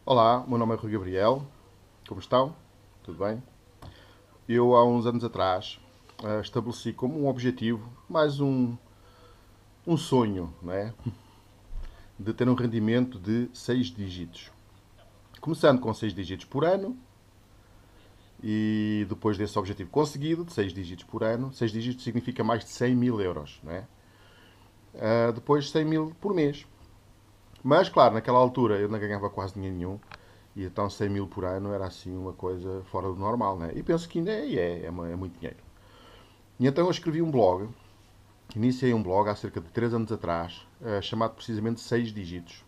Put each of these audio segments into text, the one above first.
Olá, meu nome é Rui Gabriel. Como estão? Tudo bem? Eu, há uns anos atrás, estabeleci como um objetivo, mais um sonho, não é? De ter um rendimento de 6 dígitos. Começando com 6 dígitos por ano e depois desse objetivo conseguido, de 6 dígitos por ano, 6 dígitos significa mais de 100 mil euros, não é? Depois 100 mil por mês. Mas, claro, naquela altura eu não ganhava quase dinheiro nenhum. E então 100 mil por ano era assim uma coisa fora do normal, né? E penso que ainda é muito dinheiro. E então eu escrevi um blog, iniciei um blog há cerca de 3 anos atrás, chamado precisamente 6 dígitos.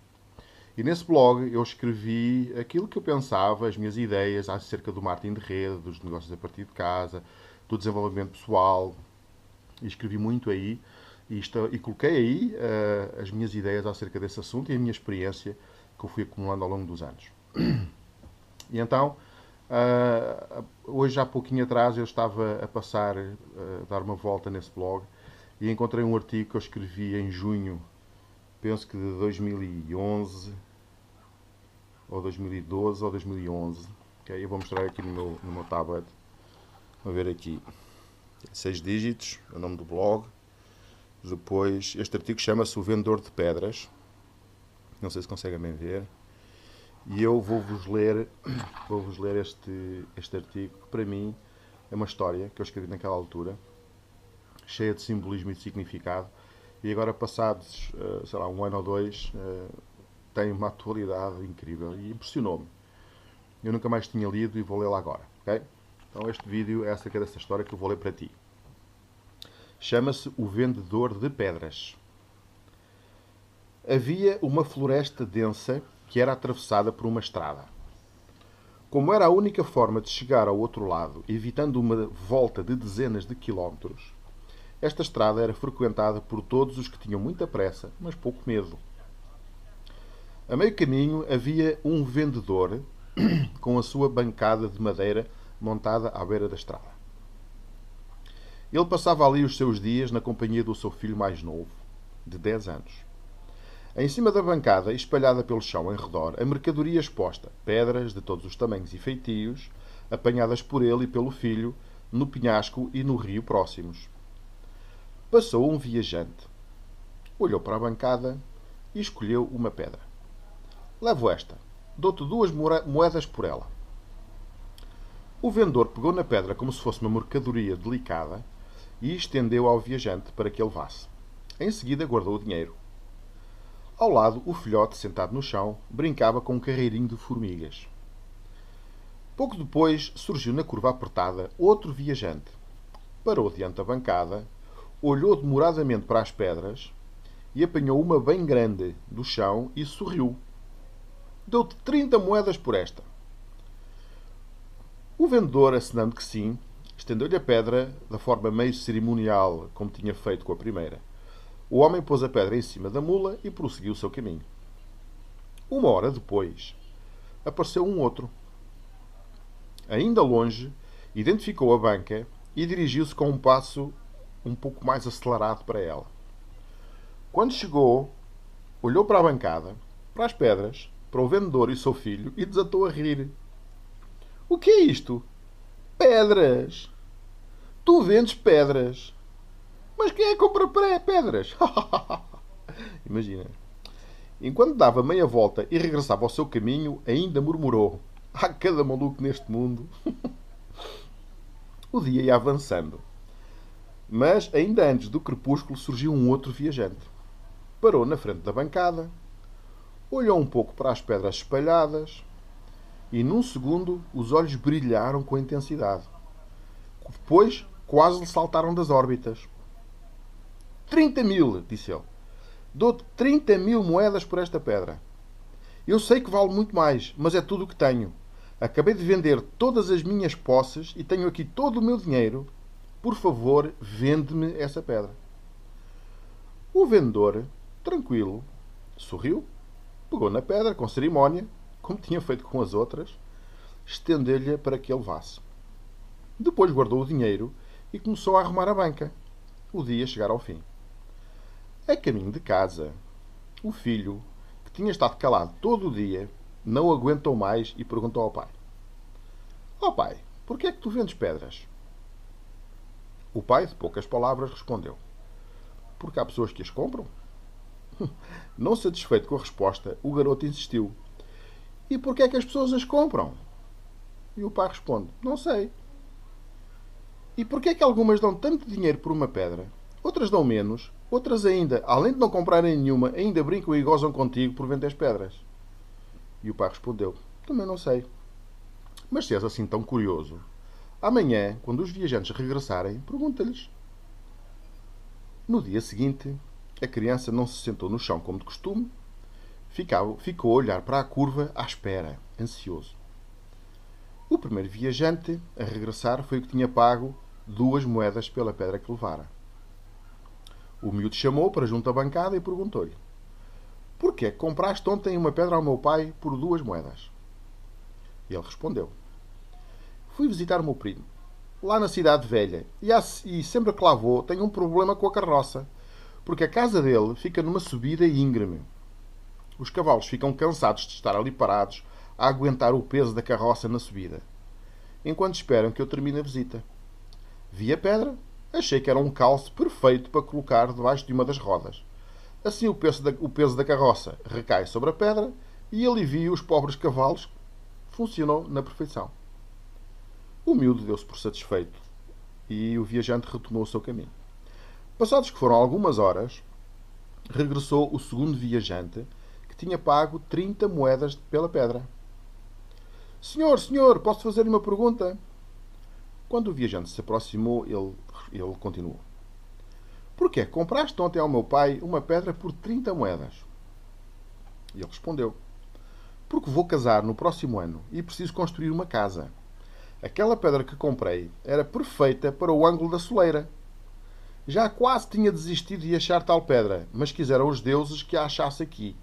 E nesse blog eu escrevi aquilo que eu pensava, as minhas ideias acerca do marketing de rede, dos negócios a partir de casa, do desenvolvimento pessoal. E escrevi muito aí e coloquei aí as minhas ideias acerca desse assunto e a minha experiência que eu fui acumulando ao longo dos anos. E então, hoje há pouquinho atrás, eu estava a passar, a dar uma volta nesse blog e encontrei um artigo que eu escrevi em junho, penso que de 2011, ou 2012, ou 2011. Okay? Eu vou mostrar aqui no meu tablet. Vou ver aqui. 6 dígitos, é o nome do blog. Depois, este artigo chama-se O Vendedor de Pedras. Não sei se conseguem bem ver. E eu vou-vos ler este artigo, que para mim é uma história que eu escrevi naquela altura, cheia de simbolismo e de significado, e agora passados, sei lá, um ano ou dois, tem uma atualidade incrível e impressionou-me. Eu nunca mais tinha lido e vou lê-la agora, ok? Então este vídeo é acerca dessa história que eu vou ler para ti. Chama-se O Vendedor de Pedras. Havia uma floresta densa que era atravessada por uma estrada. Como era a única forma de chegar ao outro lado, evitando uma volta de dezenas de quilómetros, esta estrada era frequentada por todos os que tinham muita pressa, mas pouco medo. A meio caminho havia um vendedor com a sua bancada de madeira montada à beira da estrada. Ele passava ali os seus dias na companhia do seu filho mais novo, de 10 anos. Em cima da bancada, espalhada pelo chão em redor, a mercadoria exposta, pedras de todos os tamanhos e feitios, apanhadas por ele e pelo filho, no penhasco e no rio próximos. Passou um viajante. Olhou para a bancada e escolheu uma pedra. Levo esta. Dou-te 2 moedas por ela. O vendedor pegou na pedra como se fosse uma mercadoria delicada e estendeu ao viajante para que a levasse. Em seguida, guardou o dinheiro. Ao lado, o filhote, sentado no chão, brincava com um carreirinho de formigas. Pouco depois, surgiu na curva apertada outro viajante. Parou diante da bancada, olhou demoradamente para as pedras e apanhou uma bem grande do chão e sorriu. Dou-te 30 moedas por esta. O vendedor, acenando que sim, estendeu-lhe a pedra da forma meio cerimonial, como tinha feito com a primeira. O homem pôs a pedra em cima da mula e prosseguiu o seu caminho. Uma hora depois, apareceu um outro. Ainda longe, identificou a banca e dirigiu-se com um passo um pouco mais acelerado para ela. Quando chegou, olhou para a bancada, para as pedras, para o vendedor e o seu filho e desatou a rir. O que é isto? Pedras! Tu vendes pedras! Mas quem é que compra pedras? Imagina. Enquanto dava meia volta e regressava ao seu caminho, ainda murmurou: há cada maluco neste mundo. O dia ia avançando. Mas, ainda antes do crepúsculo, surgiu um outro viajante. Parou na frente da bancada, olhou um pouco para as pedras espalhadas e, num segundo, os olhos brilharam com intensidade. Depois, quase lhe saltaram das órbitas. 30 mil, disse ele. Dou-te 30 mil moedas por esta pedra. Eu sei que vale muito mais, mas é tudo o que tenho. Acabei de vender todas as minhas posses e tenho aqui todo o meu dinheiro. Por favor, vende-me essa pedra. O vendedor, tranquilo, sorriu, pegou na pedra com cerimónia, como tinha feito com as outras, estendeu-lhe para que a levasse. Depois guardou o dinheiro e começou a arrumar a banca. O dia chegara ao fim. A caminho de casa, o filho, que tinha estado calado todo o dia, não aguentou mais e perguntou ao pai: Ó pai, por que é que tu vendes pedras? O pai, de poucas palavras, respondeu: Porque há pessoas que as compram. Não satisfeito com a resposta, o garoto insistiu: E por que é que as pessoas as compram? E o pai responde: Não sei. E por que é que algumas dão tanto dinheiro por uma pedra, outras dão menos, outras ainda, além de não comprarem nenhuma, ainda brincam e gozam contigo por vender as pedras? E o pai respondeu: Também não sei. Mas se és assim tão curioso, amanhã, quando os viajantes regressarem, pergunta-lhes. No dia seguinte, a criança não se sentou no chão como de costume, ficou a olhar para a curva à espera, ansioso. O primeiro viajante a regressar foi o que tinha pago 2 moedas pela pedra que levara. O miúdo chamou para junto à bancada e perguntou-lhe: Porquê é que compraste ontem uma pedra ao meu pai por 2 moedas? E ele respondeu: Fui visitar o meu primo, lá na cidade velha, e sempre que lá vou tenho um problema com a carroça, porque a casa dele fica numa subida íngreme. Os cavalos ficam cansados de estar ali parados a aguentar o peso da carroça na subida, enquanto esperam que eu termine a visita. Vi a pedra, achei que era um calce perfeito para colocar debaixo de uma das rodas. Assim o peso da carroça recai sobre a pedra e alivia os pobres cavalos. Funcionou na perfeição. O miúdo deu-se por satisfeito e o viajante retomou o seu caminho. Passados que foram algumas horas, regressou o segundo viajante, que tinha pago 30 moedas pela pedra. Senhor, posso fazer-lhe uma pergunta? Quando o viajante se aproximou, ele continuou: Porquê compraste ontem ao meu pai uma pedra por 30 moedas? E ele respondeu: Porque vou casar no próximo ano e preciso construir uma casa. Aquela pedra que comprei era perfeita para o ângulo da soleira. Já quase tinha desistido de achar tal pedra, mas quiseram os deuses que a achasse aqui.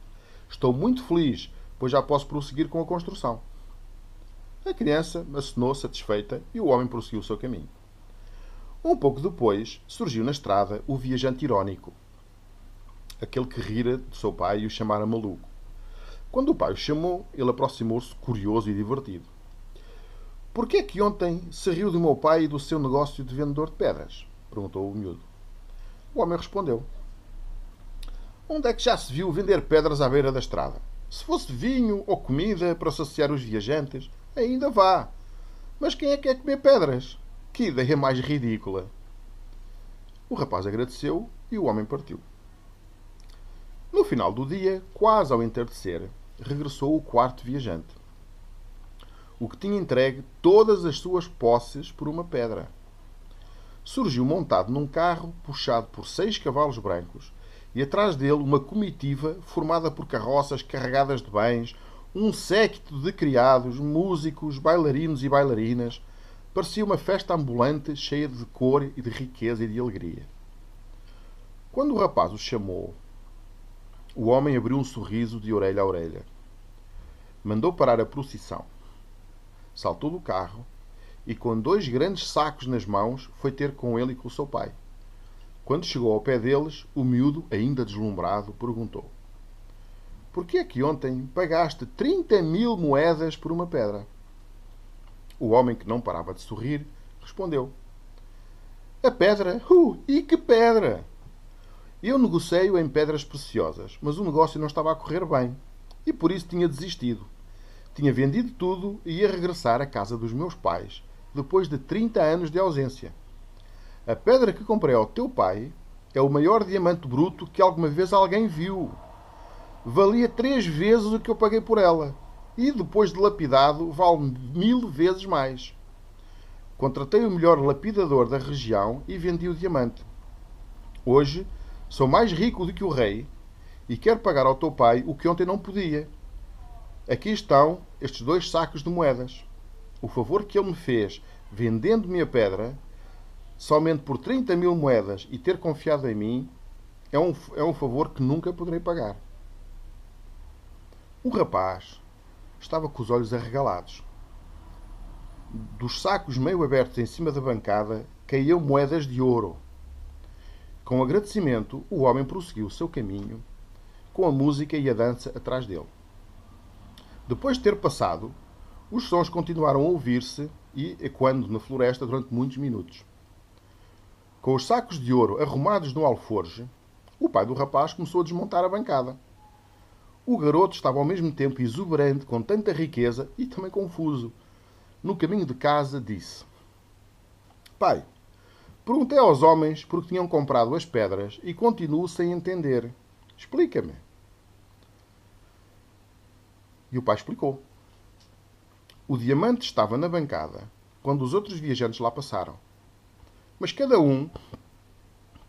Estou muito feliz, pois já posso prosseguir com a construção. A criança acenou satisfeita e o homem prosseguiu o seu caminho. Um pouco depois, surgiu na estrada o viajante irónico, aquele que rira de seu pai e o chamara maluco. Quando o pai o chamou, ele aproximou-se curioso e divertido. Por que é que ontem se riu do meu pai e do seu negócio de vendedor de pedras? Perguntou o miúdo. O homem respondeu: Onde é que já se viu vender pedras à beira da estrada? Se fosse vinho ou comida para saciar os viajantes, ainda vá. Mas quem é que quer comer pedras? Que ideia mais ridícula! O rapaz agradeceu e o homem partiu. No final do dia, quase ao entardecer, regressou o quarto viajante, o que tinha entregue todas as suas posses por uma pedra. Surgiu montado num carro puxado por 6 cavalos brancos e atrás dele uma comitiva formada por carroças carregadas de bens, um séquito de criados, músicos, bailarinos e bailarinas. Parecia uma festa ambulante cheia de cor e de riqueza e de alegria. Quando o rapaz o chamou, o homem abriu um sorriso de orelha a orelha. Mandou parar a procissão. Saltou do carro e, com 2 grandes sacos nas mãos, foi ter com ele e com o seu pai. Quando chegou ao pé deles, o miúdo, ainda deslumbrado, perguntou: Por que é que ontem pagaste 30.000 moedas por uma pedra? O homem, que não parava de sorrir, respondeu: A pedra? E que pedra! Eu negocio em pedras preciosas, mas o negócio não estava a correr bem e por isso tinha desistido. Tinha vendido tudo e ia regressar à casa dos meus pais, depois de 30 anos de ausência. A pedra que comprei ao teu pai é o maior diamante bruto que alguma vez alguém viu. Valia 3 vezes o que eu paguei por ela. E, depois de lapidado, vale 1000 vezes mais. Contratei o melhor lapidador da região e vendi o diamante. Hoje, sou mais rico do que o rei e quero pagar ao teu pai o que ontem não podia. Aqui estão estes 2 sacos de moedas. O favor que ele me fez, vendendo-me a pedra, somente por 30.000 moedas e ter confiado em mim, é um favor que nunca poderei pagar. O rapaz estava com os olhos arregalados. Dos sacos meio abertos em cima da bancada caíam moedas de ouro. Com agradecimento, o homem prosseguiu o seu caminho, com a música e a dança atrás dele. Depois de ter passado, os sons continuaram a ouvir-se e ecoando na floresta durante muitos minutos. Com os sacos de ouro arrumados no alforje, o pai do rapaz começou a desmontar a bancada. O garoto estava ao mesmo tempo exuberante com tanta riqueza e também confuso. No caminho de casa, disse: Pai, perguntei aos homens por que tinham comprado as pedras e continuo sem entender. Explica-me. E o pai explicou. O diamante estava na bancada quando os outros viajantes lá passaram. Mas cada um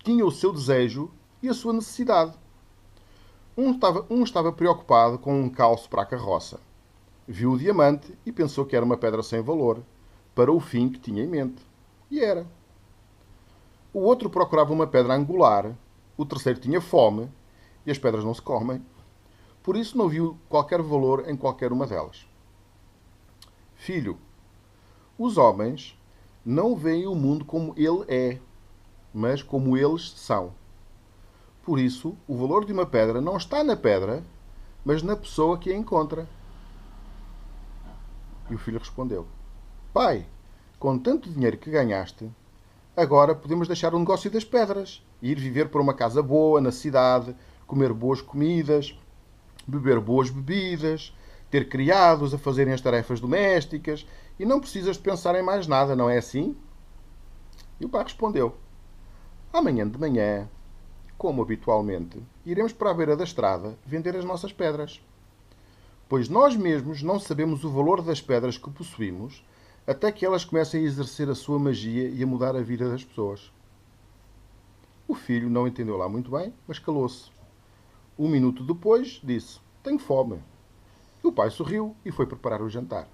tinha o seu desejo e a sua necessidade. Um estava preocupado com um calço para a carroça. Viu o diamante e pensou que era uma pedra sem valor, para o fim que tinha em mente. E era. O outro procurava uma pedra angular, o terceiro tinha fome, e as pedras não se comem. Por isso não viu qualquer valor em qualquer uma delas. Filho, os homens não veem o mundo como ele é, mas como eles são. Por isso, o valor de uma pedra não está na pedra, mas na pessoa que a encontra. E o filho respondeu: Pai, com tanto dinheiro que ganhaste, agora podemos deixar o negócio das pedras e ir viver para uma casa boa na cidade, comer boas comidas, beber boas bebidas, ter criados a fazerem as tarefas domésticas e não precisas de pensar em mais nada, não é assim? E o pai respondeu: Amanhã de manhã, como habitualmente, iremos para a beira da estrada vender as nossas pedras. Pois nós mesmos não sabemos o valor das pedras que possuímos até que elas comecem a exercer a sua magia e a mudar a vida das pessoas. O filho não entendeu lá muito bem, mas calou-se. Um minuto depois, disse: Tenho fome. E o pai sorriu e foi preparar o jantar.